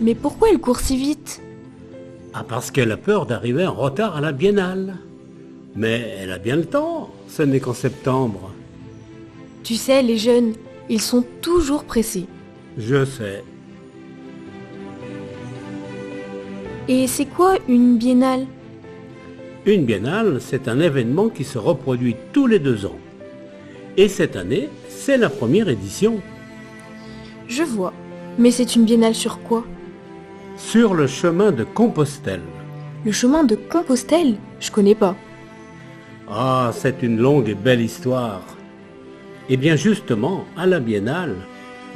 Mais pourquoi elle court si vite? Ah, parce qu'elle a peur d'arriver en retard à la biennale. Mais elle a bien le temps, ce n'est qu'en septembre. Tu sais, les jeunes, ils sont toujours pressés. Je sais. Et c'est quoi une biennale? Une biennale, c'est un événement qui se reproduit tous les 2 ans. Et cette année, c'est la première édition. Je vois. Mais c'est une biennale sur quoi? Sur le chemin de Compostelle. Le chemin de Compostelle? Je connais pas. Ah, c'est une longue et belle histoire. Eh bien justement, à la biennale,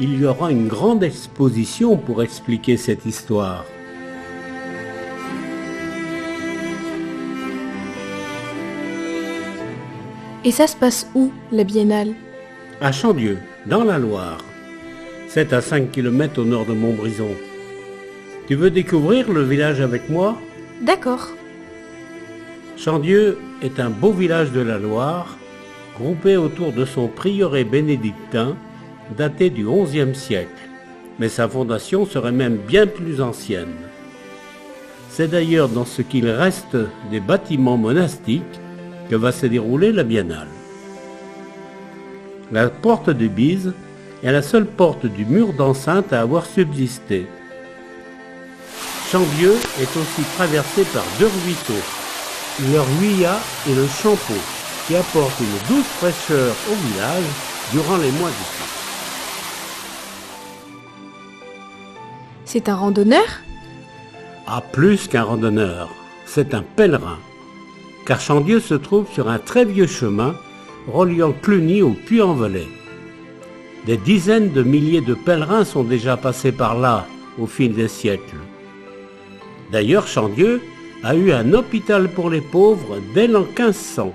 il y aura une grande exposition pour expliquer cette histoire. Et ça se passe où, la biennale? À Chandieu, dans la Loire. C'est à 5 km au nord de Montbrison. Tu veux découvrir le village avec moi? D'accord. Chandieu est un beau village de la Loire, groupé autour de son prieuré bénédictin, daté du XIe siècle. Mais sa fondation serait même bien plus ancienne. C'est d'ailleurs dans ce qu'il reste des bâtiments monastiques que va se dérouler la biennale. La porte de Bise est la seule porte du mur d'enceinte à avoir subsisté. Chandieu est aussi traversé par 2 ruisseaux, le Ruya et le Champeau, qui apportent une douce fraîcheur au village durant les mois d'été. C'est un randonneur? Ah, plus qu'un randonneur, c'est un pèlerin, car Chandieu se trouve sur un très vieux chemin reliant Cluny au Puy-en-Velay. Des dizaines de milliers de pèlerins sont déjà passés par là au fil des siècles. D'ailleurs, Chandieu a eu un hôpital pour les pauvres dès l'an 1500.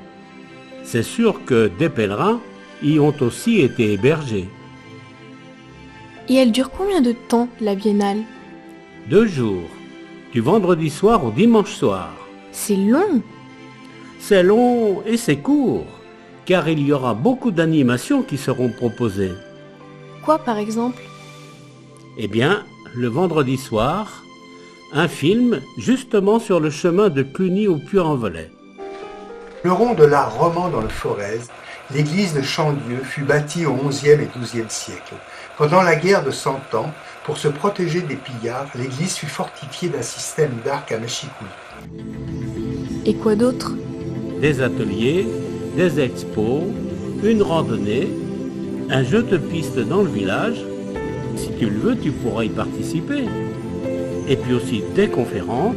C'est sûr que des pèlerins y ont aussi été hébergés. Et elle dure combien de temps, la biennale? 2 jours, du vendredi soir au dimanche soir. C'est long. C'est long et c'est court, car il y aura beaucoup d'animations qui seront proposées. Quoi, par exemple? Eh bien, le vendredi soir, un film justement sur le chemin de Cluny au Puy-en-Velay. Fleuron de l'art roman dans le Forez, l'église de Chandieu fut bâtie au XIe et XIIe siècle. Pendant la guerre de 100 ans, pour se protéger des pillards, l'église fut fortifiée d'un système d'arcs à mâchicoulis. Et quoi d'autre? Des ateliers, des expos, une randonnée, un jeu de piste dans le village. Si tu le veux, tu pourras y participer. Et puis aussi des conférences.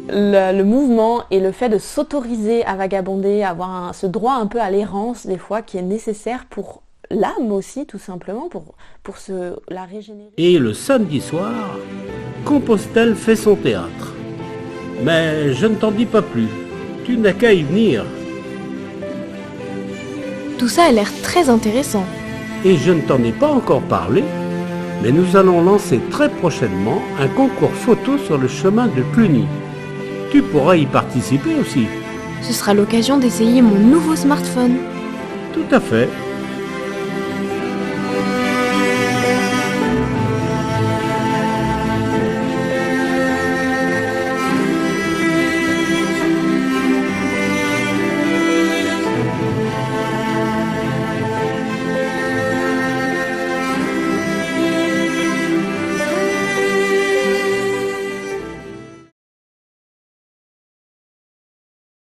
Le mouvement et le fait de s'autoriser à vagabonder, avoir ce droit un peu à l'errance des fois qui est nécessaire pour l'âme aussi tout simplement, pour la régénérer. Et le samedi soir, Compostelle fait son théâtre. Mais je ne t'en dis pas plus, tu n'as qu'à y venir. Tout ça a l'air très intéressant. Et je ne t'en ai pas encore parlé, mais nous allons lancer très prochainement un concours photo sur le chemin de Cluny. Tu pourras y participer aussi. Ce sera l'occasion d'essayer mon nouveau smartphone. Tout à fait.